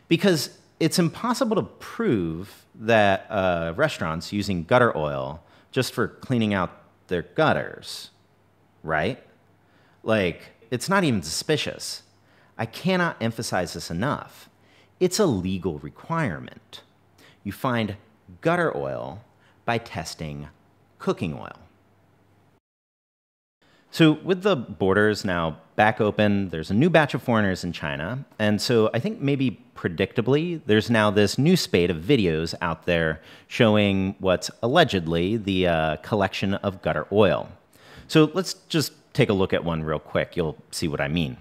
Because it's impossible to prove that restaurants using gutter oil just for cleaning out their gutters, right? Like, it's not even suspicious. I cannot emphasize this enough. It's a legal requirement. You find gutter oil by testing cooking oil. So with the borders now back open, there's a new batch of foreigners in China. And so I think maybe predictably, there's now this new spate of videos out there showing what's allegedly the collection of gutter oil. So let's just take a look at one real quick. You'll see what I mean.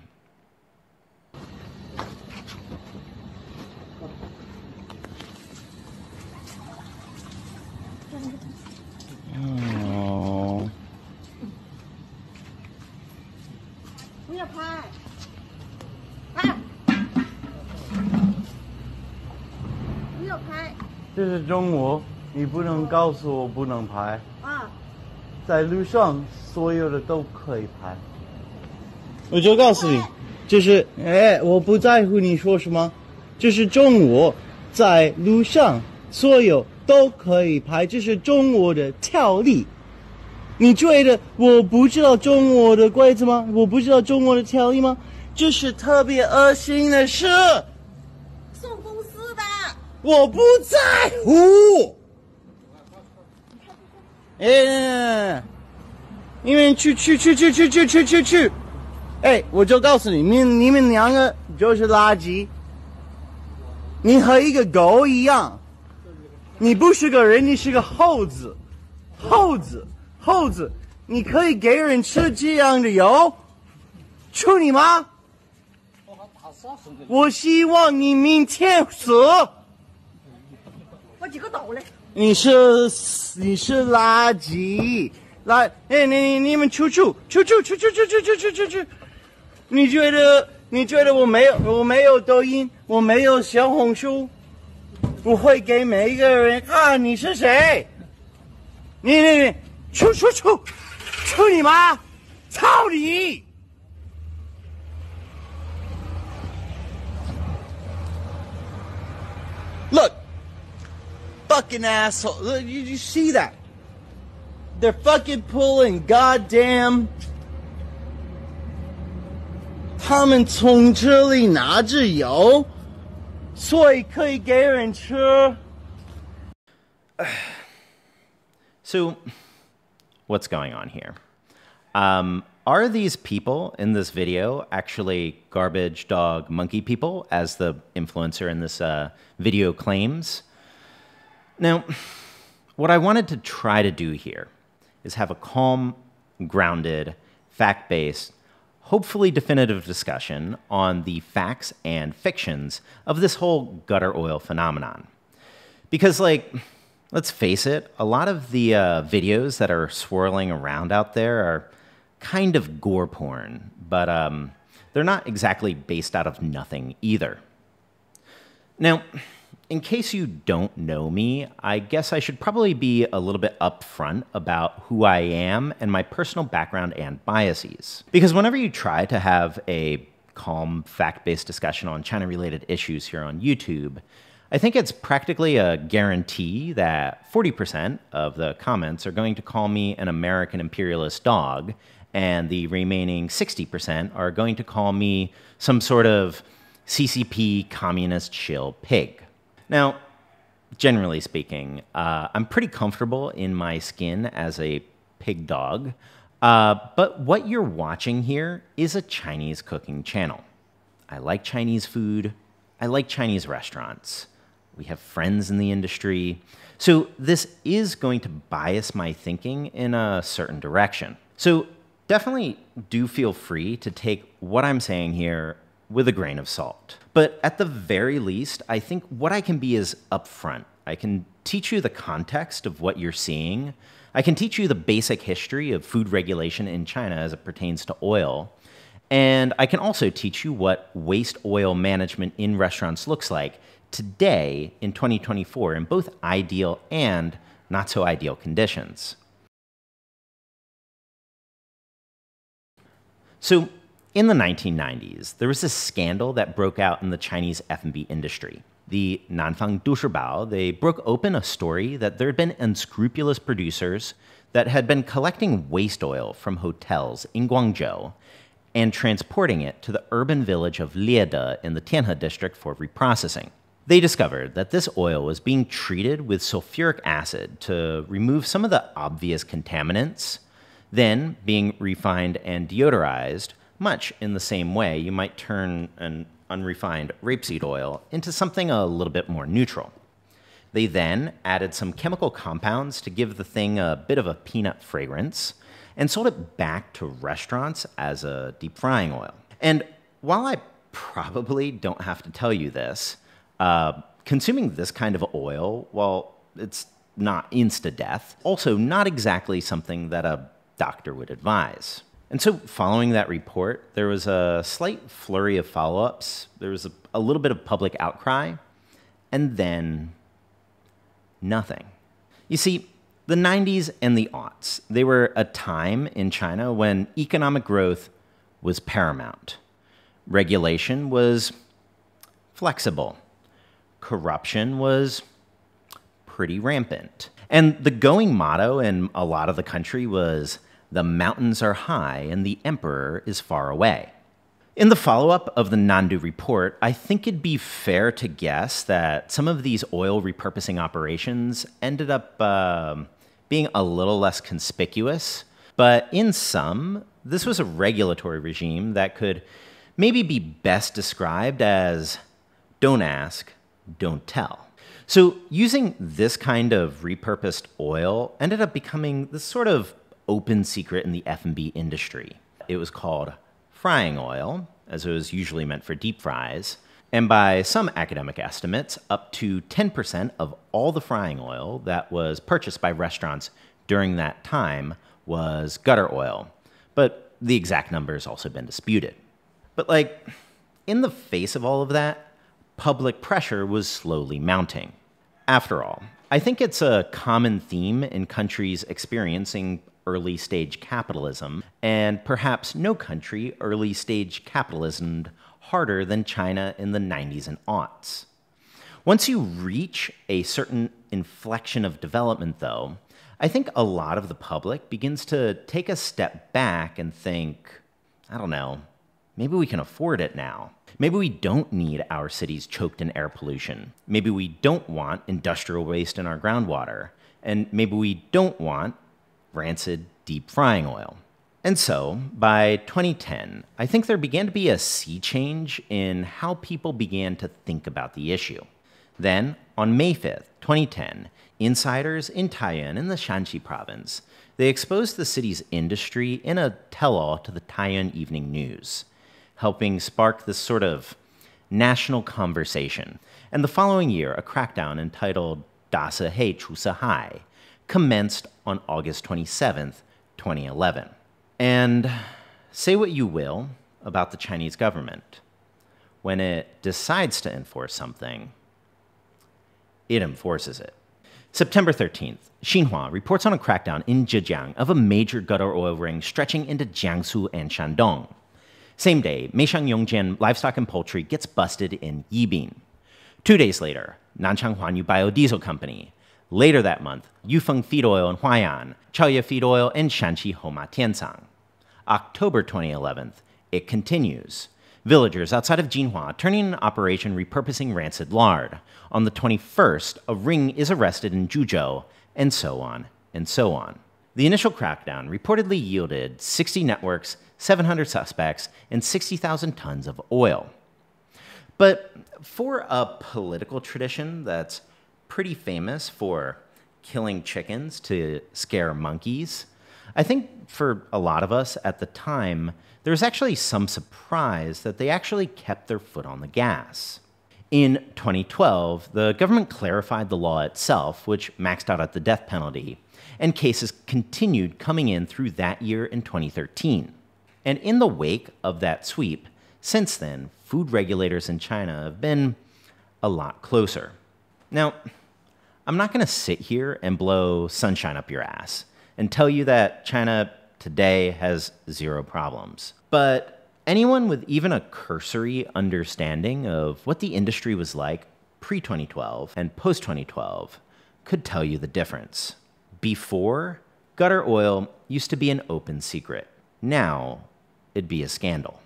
Oh. 不要拍，不要拍这是中国，你不能告诉我不能拍。啊！在路上所有的都可以拍。我就告诉你，就是我不在乎你说什么，这是中国，在路上所有都可以拍，这是中国的条例。你觉得我不知道中国的规则吗？我不知道中国的条例吗？这是特别恶心的事。送公司的。我不在乎。你们去！我就告诉你，你们两个就是垃圾。你和一个狗一样，你不是个人，你是个猴子。猴子，你可以给人吃这样的油？去你妈！我希望你明天死。我几个倒嘞！你是垃圾，你们出！你觉得我没有抖音，我没有小红书，我会给每一个人看你是谁。你出你妈！操你！ Look, fucking asshole. Look, you see that? They're fucking pulling goddamn. 他们从这里拿着油，所以可以给人吃。So, what's going on here? Are these people in this video actually garbage dog monkey people, as the influencer in this video claims? Now, what I wanted to try to do here is have a calm, grounded, fact-based, hopefully definitive discussion on the facts and fictions of this whole gutter oil phenomenon. Because, like, let's face it, a lot of the videos that are swirling around out there are kind of gore porn, but they're not exactly based out of nothing either. Now, in case you don't know me, I guess I should probably be a little bit upfront about who I am and my personal background and biases. Because whenever you try to have a calm, fact-based discussion on China-related issues here on YouTube, I think it's practically a guarantee that 40% of the comments are going to call me an American imperialist dog, and the remaining 60% are going to call me some sort of CCP communist shill pig. Now, generally speaking, I'm pretty comfortable in my skin as a pig dog, but what you're watching here is a Chinese cooking channel. I like Chinese food. I like Chinese restaurants. We have friends in the industry. So this is going to bias my thinking in a certain direction. So definitely do feel free to take what I'm saying here with a grain of salt. But at the very least, I think what I can be is upfront. I can teach you the context of what you're seeing. I can teach you the basic history of food regulation in China as it pertains to oil. And I can also teach you what waste oil management in restaurants looks like today in 2024 in both ideal and not so ideal conditions. So In the 1990s, there was this scandal that broke out in the Chinese F&B industry. The Nanfang Dushibao, they broke open a story that there had been unscrupulous producers that had been collecting waste oil from hotels in Guangzhou and transporting it to the urban village of Liede in the Tianhe district for reprocessing. They discovered that this oil was being treated with sulfuric acid to remove some of the obvious contaminants, then being refined and deodorized, much in the same way you might turn an unrefined rapeseed oil into something a little bit more neutral. They then added some chemical compounds to give the thing a bit of a peanut fragrance and sold it back to restaurants as a deep frying oil. And while I probably don't have to tell you this, consuming this kind of oil, well, it's not insta-death, also not exactly something that a doctor would advise. And so following that report, there was a slight flurry of follow-ups. There was a little bit of public outcry, and then nothing. You see, the 90s and the aughts, they were a time in China when economic growth was paramount. Regulation was flexible. Corruption was pretty rampant. And the going motto in a lot of the country was, "The mountains are high and the emperor is far away." In the follow-up of the Nandu report, I think it'd be fair to guess that some of these oil repurposing operations ended up being a little less conspicuous. But in sum, this was a regulatory regime that could maybe be best described as don't ask, don't tell. So using this kind of repurposed oil ended up becoming this sort of open secret in the F&B industry. It was called frying oil, as it was usually meant for deep fries, and by some academic estimates, up to 10% of all the frying oil that was purchased by restaurants during that time was gutter oil. But the exact number has also been disputed. But in the face of all of that, public pressure was slowly mounting. After all, I think it's a common theme in countries experiencing early-stage capitalism, and perhaps no country early-stage capitalism harder than China in the 90s and aughts. Once you reach a certain inflection of development, though, I think a lot of the public begins to take a step back and think, I don't know, maybe we can afford it now. Maybe we don't need our cities choked in air pollution. Maybe we don't want industrial waste in our groundwater. And maybe we don't want rancid deep frying oil. And so, by 2010, I think there began to be a sea change in how people began to think about the issue. Then, on May 5th, 2010, insiders in Taiyuan in the Shanxi province, they exposed the city's industry in a tell-all to the Taiyuan Evening News, helping spark this sort of national conversation. And the following year, a crackdown entitled Da Se He Chu Se Hai commenced on August 27th, 2011. And say what you will about the Chinese government, when it decides to enforce something, it enforces it. September 13th, Xinhua reports on a crackdown in Zhejiang of a major gutter oil ring stretching into Jiangsu and Shandong. Same day, Meishan Yongjian Livestock and Poultry gets busted in Yibin. 2 days later, Nanchang Huanyu Biodiesel Company. Later that month, Yufeng Feed Oil in Huai'an, Chaoye Feed Oil in Shanxi Homa Tiansang. October 2011, it continues. Villagers outside of Jinhua turning an operation repurposing rancid lard. On the 21st, a ring is arrested in Zhuzhou, and so on, and so on. The initial crackdown reportedly yielded 60 networks, 700 suspects, and 60,000 tons of oil. But for a political tradition that's pretty famous for killing chickens to scare monkeys, I think for a lot of us at the time, there was actually some surprise that they actually kept their foot on the gas. In 2012, the government clarified the law itself, which maxed out at the death penalty, and cases continued coming in through that year in 2013. And in the wake of that sweep, since then, food regulators in China have been a lot closer. Now, I'm not going to sit here and blow sunshine up your ass and tell you that China today has zero problems. But anyone with even a cursory understanding of what the industry was like pre-2012 and post-2012 could tell you the difference. Before, gutter oil used to be an open secret. Now, it'd be a scandal.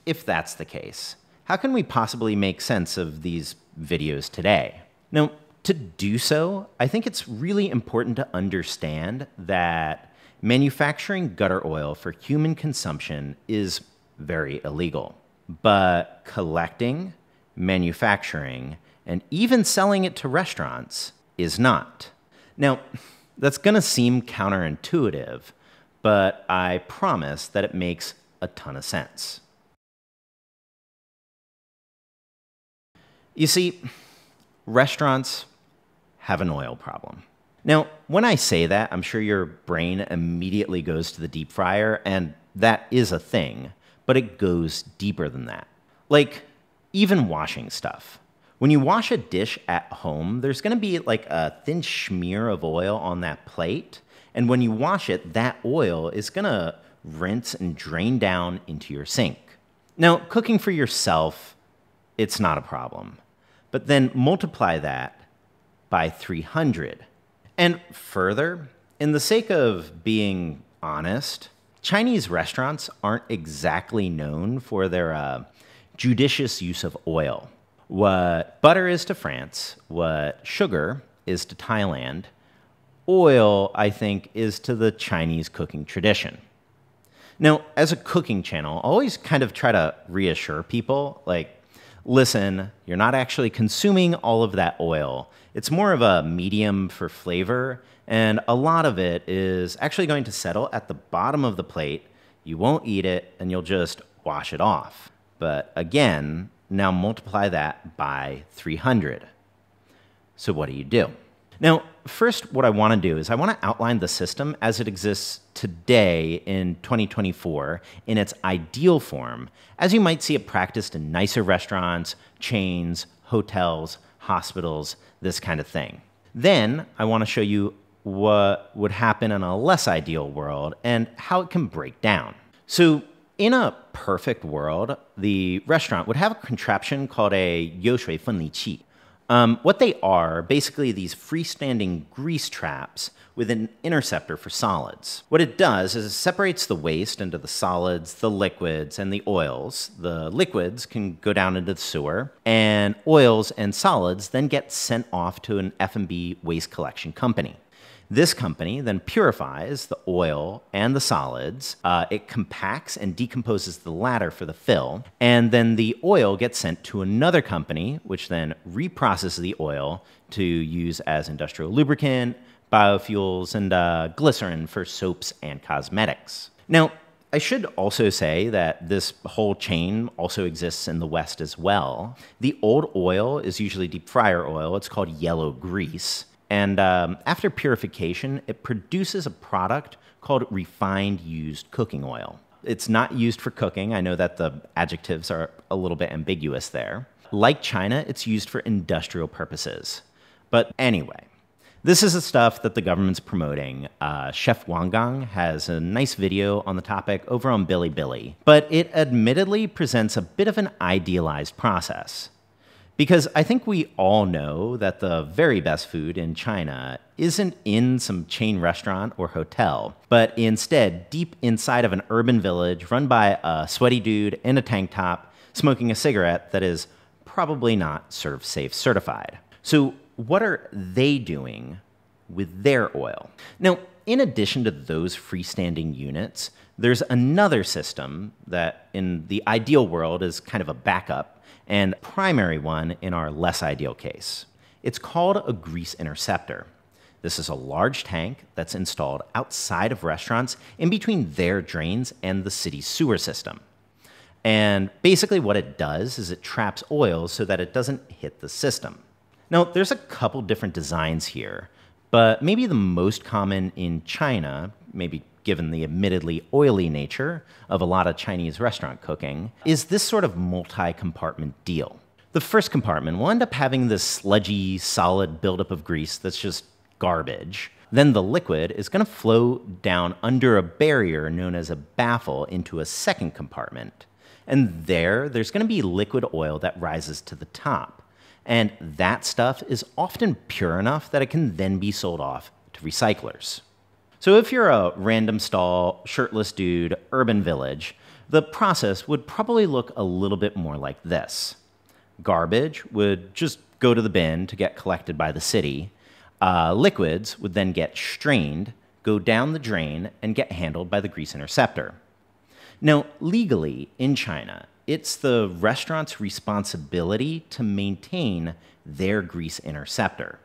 If that's the case, how can we possibly make sense of these videos today? Now, to do so, I think it's really important to understand that manufacturing gutter oil for human consumption is very illegal. But collecting, manufacturing, and even selling it to restaurants is not. Now, that's gonna seem counterintuitive, but I promise that it makes a ton of sense. You see, restaurants have an oil problem. Now, when I say that, I'm sure your brain immediately goes to the deep fryer, and that is a thing, but it goes deeper than that. Like, even washing stuff. When you wash a dish at home, there's gonna be like a thin smear of oil on that plate, and when you wash it, that oil is gonna rinse and drain down into your sink. Now, cooking for yourself, it's not a problem. But then multiply that by 300. And further, in the sake of being honest, Chinese restaurants aren't exactly known for their judicious use of oil. What butter is to France, what sugar is to Thailand, oil, I think, is to the Chinese cooking tradition. Now, as a cooking channel, I always kind of try to reassure people, like, listen, you're not actually consuming all of that oil. It's more of a medium for flavor, and a lot of it is actually going to settle at the bottom of the plate. You won't eat it, and you'll just wash it off. But again, now multiply that by 300. So what do you do? Now, first, what I want to do is I want to outline the system as it exists today in 2024 in its ideal form, as you might see it practiced in nicer restaurants, chains, hotels, hospitals, this kind of thing. Then I want to show you what would happen in a less ideal world and how it can break down. So in a perfect world, the restaurant would have a contraption called a youshui fenli qi. What they are, basically these freestanding grease traps with an interceptor for solids. What it does is it separates the waste into the solids, the liquids, and the oils. The liquids can go down into the sewer, and oils and solids then get sent off to an F&B waste collection company. This company then purifies the oil and the solids. It compacts and decomposes the latter for the fill, and then the oil gets sent to another company, which then reprocesses the oil to use as industrial lubricant, biofuels, and glycerin for soaps and cosmetics. Now, I should also say that this whole chain also exists in the West as well. The old oil is usually deep fryer oil. It's called yellow grease. And after purification, it produces a product called refined used cooking oil. It's not used for cooking. I know that the adjectives are a little bit ambiguous there. Like China, it's used for industrial purposes. But anyway, this is the stuff that the government's promoting. Chef Wang Gang has a nice video on the topic over on Bilibili, but it admittedly presents a bit of an idealized process. Because I think we all know that the very best food in China isn't in some chain restaurant or hotel, but instead deep inside of an urban village run by a sweaty dude in a tank top smoking a cigarette that is probably not ServSafe certified. So what are they doing with their oil? Now, in addition to those freestanding units, there's another system that in the ideal world is kind of a backup and primary one in our less ideal case. It's called a grease interceptor. This is a large tank that's installed outside of restaurants in between their drains and the city's sewer system. And basically what it does is it traps oil so that it doesn't hit the system. Now, there's a couple different designs here, but maybe the most common in China, maybe given the admittedly oily nature of a lot of Chinese restaurant cooking, is this sort of multi-compartment deal. The first compartment will end up having this sludgy, solid buildup of grease that's just garbage. Then the liquid is going to flow down under a barrier known as a baffle into a second compartment. And there's going to be liquid oil that rises to the top. And that stuff is often pure enough that it can then be sold off to recyclers. So if you're a random stall, shirtless dude, urban village, the process would probably look a little bit more like this. Garbage would just go to the bin to get collected by the city. Liquids would then get strained, go down the drain, and get handled by the grease interceptor. Now, legally, in China, it's the restaurant's responsibility to maintain their grease interceptor.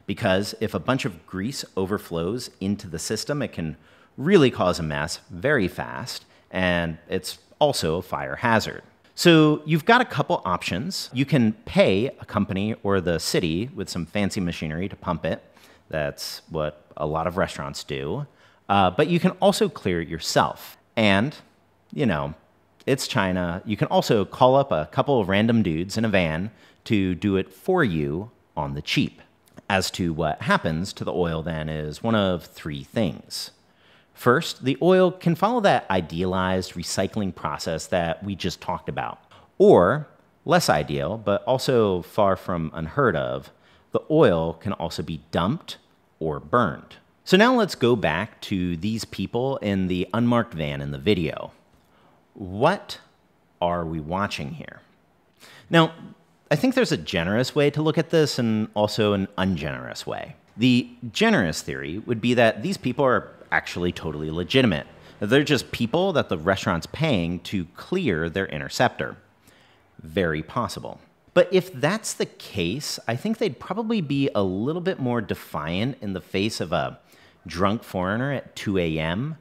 Because if a bunch of grease overflows into the system, it can really cause a mess very fast, and it's also a fire hazard. So you've got a couple options. You can pay a company or the city with some fancy machinery to pump it. That's what a lot of restaurants do. But you can also clear it yourself. And, you know, it's China. You can also call up a couple of random dudes in a van to do it for you on the cheap. As to what happens to the oil then is one of three things. First, the oil can follow that idealized recycling process that we just talked about. Or, less ideal, but also far from unheard of, the oil can also be dumped or burned. So now let's go back to these people in the unmarked van in the video. What are we watching here? Now, I think there's a generous way to look at this and also an ungenerous way. The generous theory would be that these people are actually totally legitimate. They're just people that the restaurant's paying to clear their interceptor. Very possible. But if that's the case, I think they'd probably be a little bit more defiant in the face of a drunk foreigner at 2 a.m.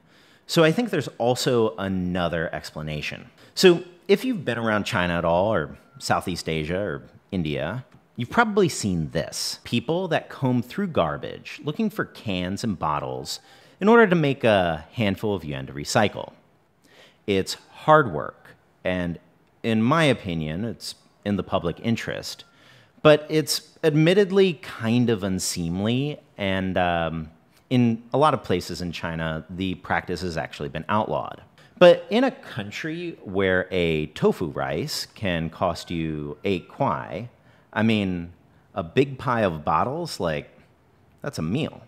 So I think there's also another explanation. So if you've been around China at all, or Southeast Asia, or India, you've probably seen this. People that comb through garbage looking for cans and bottles in order to make a handful of yuan to recycle. It's hard work, and in my opinion, it's in the public interest, but it's admittedly kind of unseemly, and in a lot of places in China, the practice has actually been outlawed. But in a country where a tofu rice can cost you 8 kwai, I mean, a big pile of bottles, like, that's a meal.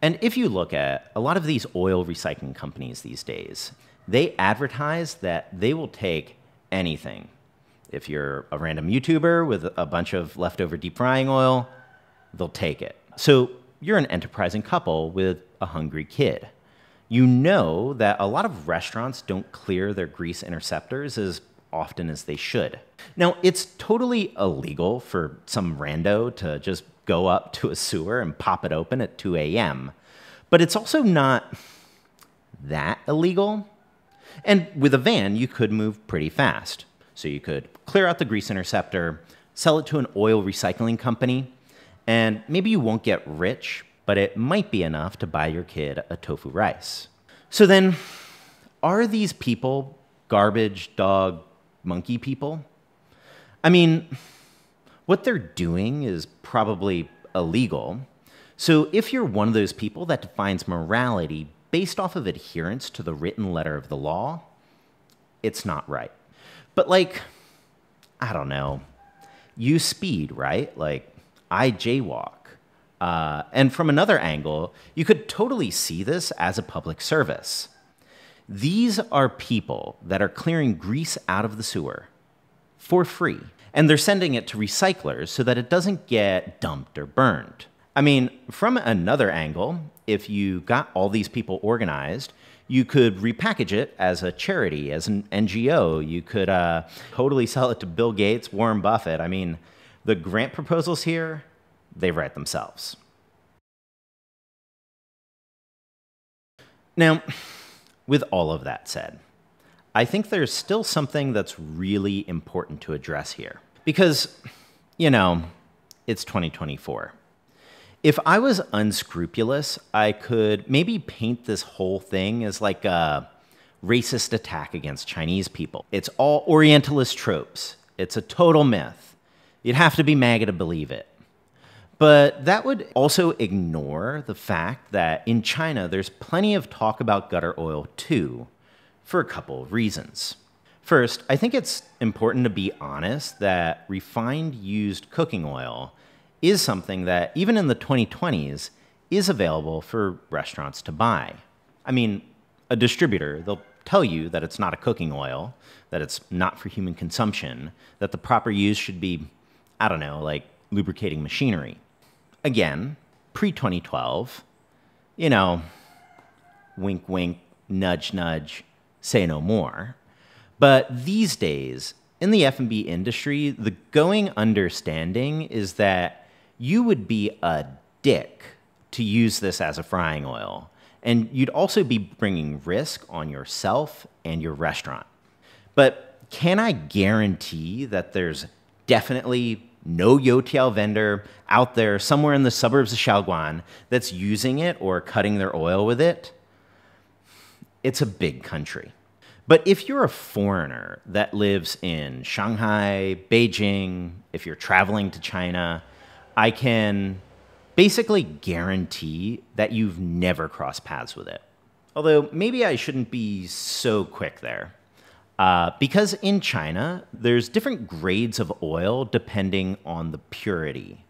And if you look at a lot of these oil recycling companies these days, they advertise that they will take anything. If you're a random YouTuber with a bunch of leftover deep frying oil, they'll take it. So you're an enterprising couple with a hungry kid. You know that a lot of restaurants don't clear their grease interceptors as often as they should. Now, it's totally illegal for some rando to just go up to a sewer and pop it open at 2 a.m., but it's also not that illegal. And with a van, you could move pretty fast. So you could clear out the grease interceptor, sell it to an oil recycling company, and maybe you won't get rich, but it might be enough to buy your kid a tofu rice. So then, are these people garbage, dog, monkey people? I mean, what they're doing is probably illegal. So if you're one of those people that defines morality based off of adherence to the written letter of the law, it's not right. But like, I don't know, you speed, right? Like, I jaywalk. And from another angle, you could totally see this as a public service. These are people that are clearing grease out of the sewer for free. And they're sending it to recyclers so that it doesn't get dumped or burned. I mean, from another angle, if you got all these people organized, you could repackage it as a charity, as an NGO. You could totally sell it to Bill Gates, Warren Buffett. I mean, the grant proposals here, they write themselves. Now, with all of that said, I think there's still something that's really important to address here. Because, you know, it's 2024. If I was unscrupulous, I could maybe paint this whole thing as like a racist attack against Chinese people. It's all Orientalist tropes. It's a total myth. You'd have to be MAGA to believe it. But that would also ignore the fact that in China, there's plenty of talk about gutter oil too, for a couple of reasons. First, I think it's important to be honest that refined used cooking oil is something that, even in the 2020s, is available for restaurants to buy. I mean, a distributor, they'll tell you that it's not a cooking oil, that it's not for human consumption, that the proper use should be, I don't know, like lubricating machinery. Again, pre-2012, you know, wink, wink, nudge, nudge, say no more. But these days, in the F&B industry, the going understanding is that you would be a dick to use this as a frying oil. And you'd also be bringing risk on yourself and your restaurant. But can I guarantee that there's definitely no youtiao vendor out there somewhere in the suburbs of Shaoguan that's using it or cutting their oil with it? It's a big country. But if you're a foreigner that lives in Shanghai, Beijing, if you're traveling to China, I can basically guarantee that you've never crossed paths with it. Although maybe I shouldn't be so quick there. Because in China, there's different grades of oil depending on the purity.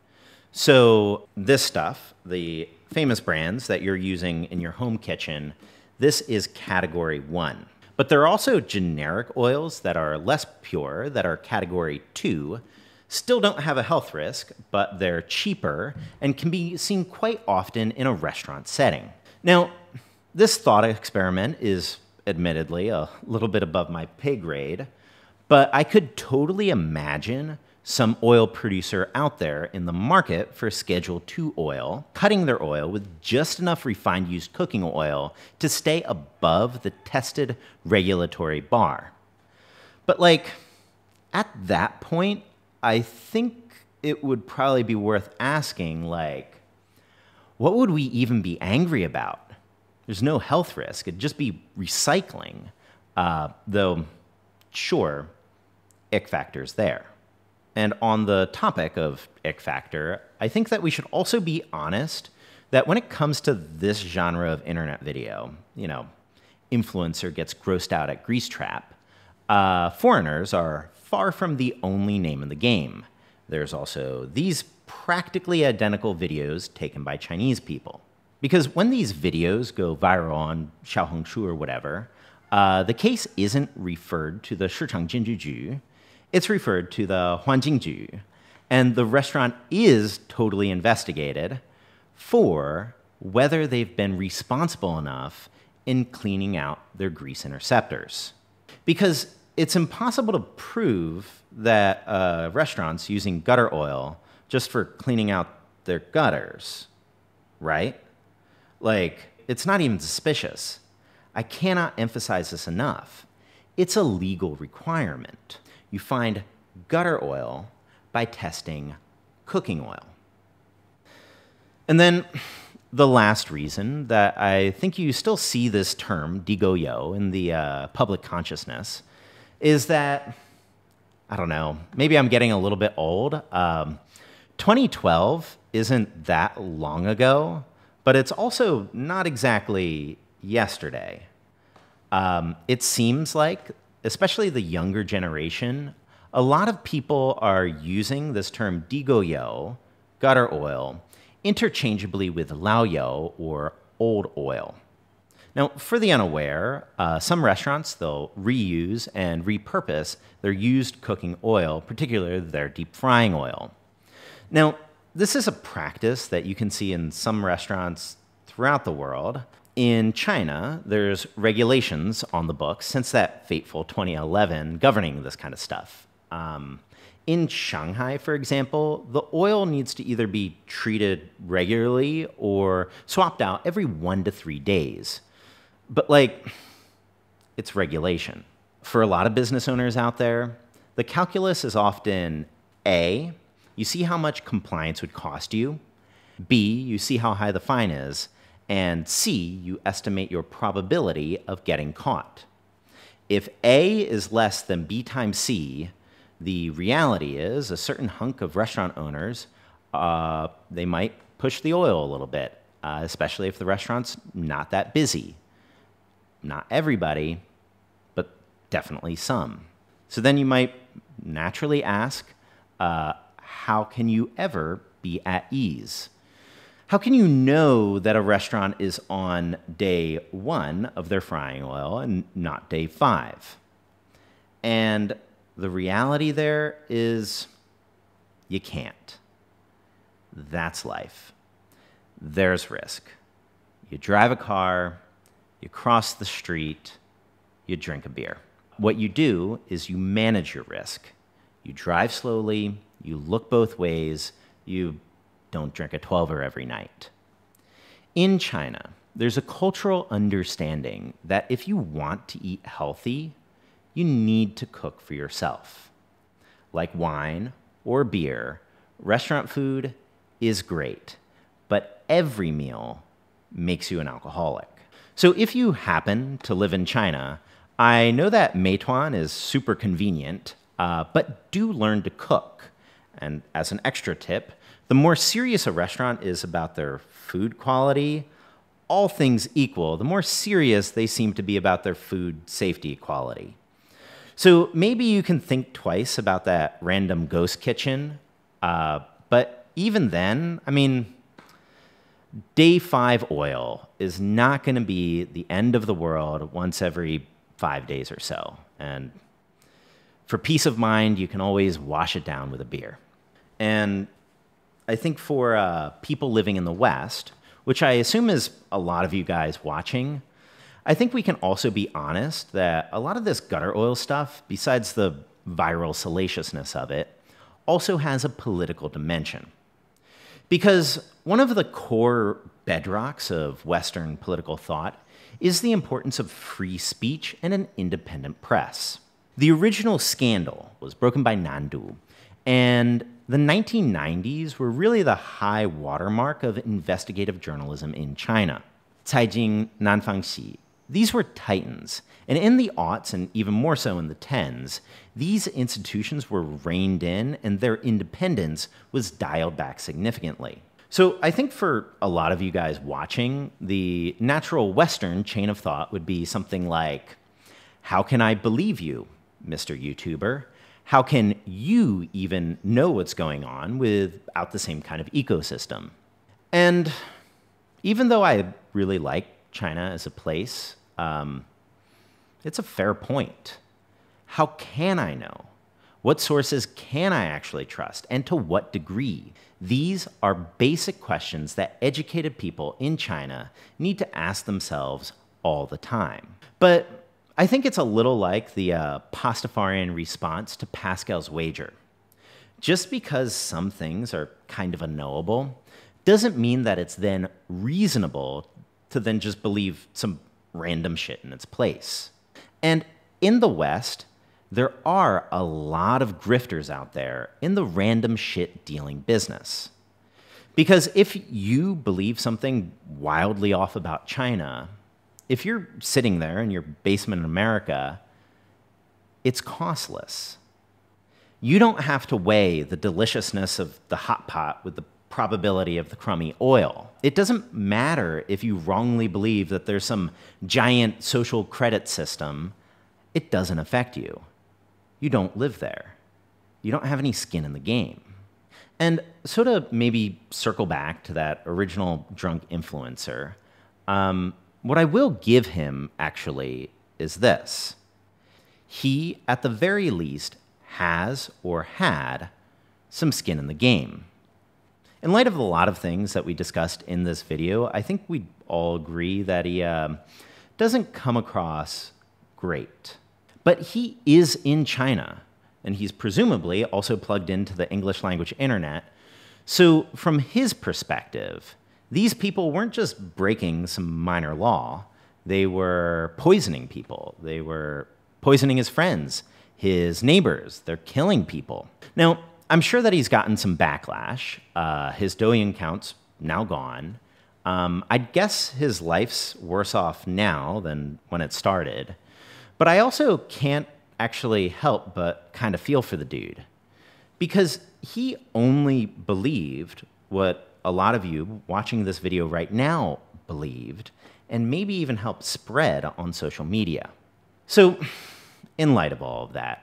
So this stuff, the famous brands that you're using in your home kitchen, this is category 1. But there are also generic oils that are less pure, that are category 2, still don't have a health risk, but they're cheaper and can be seen quite often in a restaurant setting. Now, this thought experiment is admittedly a little bit above my pay grade, but I could totally imagine some oil producer out there in the market for Schedule 2 oil, cutting their oil with just enough refined used cooking oil to stay above the tested regulatory bar. But like, at that point, I think it would probably be worth asking, like, what would we even be angry about? There's no health risk. It'd just be recycling. Though, sure, ick factor's there. And on the topic of ick factor, I think that we should also be honest that when it comes to this genre of internet video, you know, influencer gets grossed out at grease trap, foreigners are far from the only name in the game. There's also these practically identical videos taken by Chinese people. Because when these videos go viral on Xiaohongshu or whatever, the case isn't referred to the Shichang Jinjuju, it's referred to the Huanjingju, and the restaurant is totally investigated for whether they've been responsible enough in cleaning out their grease interceptors. Because it's impossible to prove that restaurants using gutter oil just for cleaning out their gutters, right? Like, it's not even suspicious. I cannot emphasize this enough. It's a legal requirement. You find gutter oil by testing cooking oil. And then the last reason that I think you still see this term, digoyo, in the public consciousness is that, I don't know, maybe I'm getting a little bit old. 2012 isn't that long ago, but it's also not exactly yesterday. It seems like, especially the younger generation, a lot of people are using this term digoyo, gutter oil, interchangeably with laoyo, or old oil. Now, for the unaware, some restaurants, they'll reuse and repurpose their used cooking oil, particularly their deep frying oil. Now, this is a practice that you can see in some restaurants throughout the world. In China, there's regulations on the books since that fateful 2011 governing this kind of stuff. In Shanghai, for example, the oil needs to either be treated regularly or swapped out every 1 to 3 days. But like, it's regulation. For a lot of business owners out there, the calculus is often A, you see how much compliance would cost you, B, you see how high the fine is, and C, you estimate your probability of getting caught. If A is less than B times C, the reality is a certain hunk of restaurant owners, they might push the oil a little bit, especially if the restaurant's not that busy. Not everybody, but Definitely some. So then you might naturally ask, how can you ever be at ease? How can you know that a restaurant is on day 1 of their frying oil and not day 5? And the reality there is you can't. That's life. There's risk. You drive a car, you cross the street, you drink a beer. What you do is you manage your risk. You drive slowly, you look both ways, you don't drink a 12er every night. In China, there's a cultural understanding that if you want to eat healthy, you need to cook for yourself. Like wine or beer, restaurant food is great, but every meal makes you an alcoholic. So if you happen to live in China, I know that Meituan is super convenient, but do learn to cook. And as an extra tip, the more serious a restaurant is about their food quality, all things equal, the more serious they seem to be about their food safety quality. So maybe you can think twice about that random ghost kitchen, but even then, I mean, day 5 oil is not going to be the end of the world once every 5 days or so. And for peace of mind, you can always wash it down with a beer. And I think for people living in the West, which I assume is a lot of you guys watching, I think we can also be honest that a lot of this gutter oil stuff, besides the viral salaciousness of it, also has a political dimension. Because one of the core bedrocks of Western political thought is the importance of free speech and an independent press. The original scandal was broken by Nandu, and the 1990s were really the high watermark of investigative journalism in China. Caijing, Nanfangxi, these were titans. And in the aughts, and even more so in the tens, these institutions were reined in and their independence was dialed back significantly. So I think for a lot of you guys watching, the natural Western chain of thought would be something like, how can I believe you, Mr. YouTuber? How can you even know what's going on without the same kind of ecosystem? And even though I really like China as a place, it's a fair point. How can I know? What sources can I actually trust, and to what degree? These are basic questions that educated people in China need to ask themselves all the time. But I think it's a little like the Pastafarian response to Pascal's wager. Just because some things are kind of unknowable doesn't mean that it's then reasonable to then just believe some random shit in its place. And in the West, there are a lot of grifters out there in the random shit dealing business. Because if you believe something wildly off about China, if you're sitting there in your basement in America, it's costless. You don't have to weigh the deliciousness of the hot pot with the probability of the crummy oil. It doesn't matter if you wrongly believe that there's some giant social credit system. It doesn't affect you. You don't live there. You don't have any skin in the game. And so to maybe circle back to that original drunk influencer, what I will give him, actually, is this. He, at the very least, has or had some skin in the game. In light of a lot of things that we discussed in this video, I think we all agree that he doesn't come across great. But he is in China, and he's presumably also plugged into the English language internet. So from his perspective, these people weren't just breaking some minor law. They were poisoning people. They were poisoning his friends, his neighbors. They're killing people. Now, I'm sure that he's gotten some backlash. His Douyin account's now gone. I'd guess his life's worse off now than when it started. But I also can't actually help but kind of feel for the dude. Because he only believed what a lot of you watching this video right now believed, and maybe even helped spread on social media. So in light of all of that,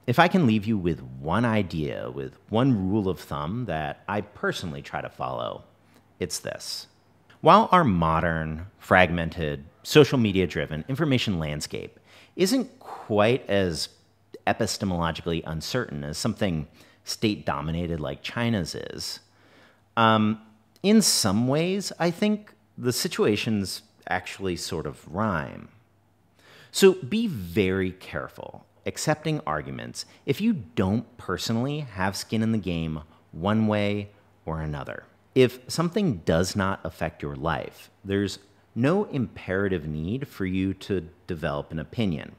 if I can leave you with one idea, with one rule of thumb that I personally try to follow, it's this. While our modern, fragmented, social media-driven information landscape isn't quite as epistemologically uncertain as something state-dominated like China's is, in some ways, I think the situations actually sort of rhyme. So be very careful accepting arguments if you don't personally have skin in the game one way or another. If something does not affect your life, there's no imperative need for you to develop an opinion.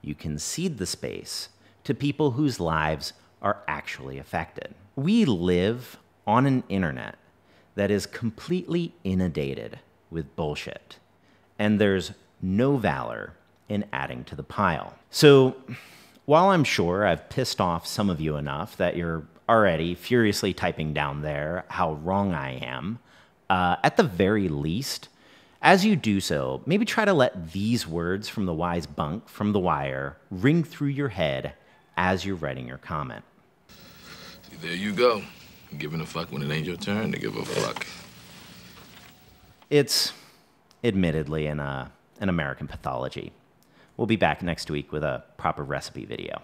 You can cede the space to people whose lives are actually affected. We live on an internet that is completely inundated with bullshit, and there's no valor in adding to the pile. So while I'm sure I've pissed off some of you enough that you're already furiously typing down there how wrong I am, at the very least, as you do so, maybe try to let these words from the wise bunk from The Wire ring through your head as you're writing your comment. See, there you go. Giving a fuck when it ain't your turn to give a fuck. It's admittedly an American pathology. We'll be back next week with a proper recipe video.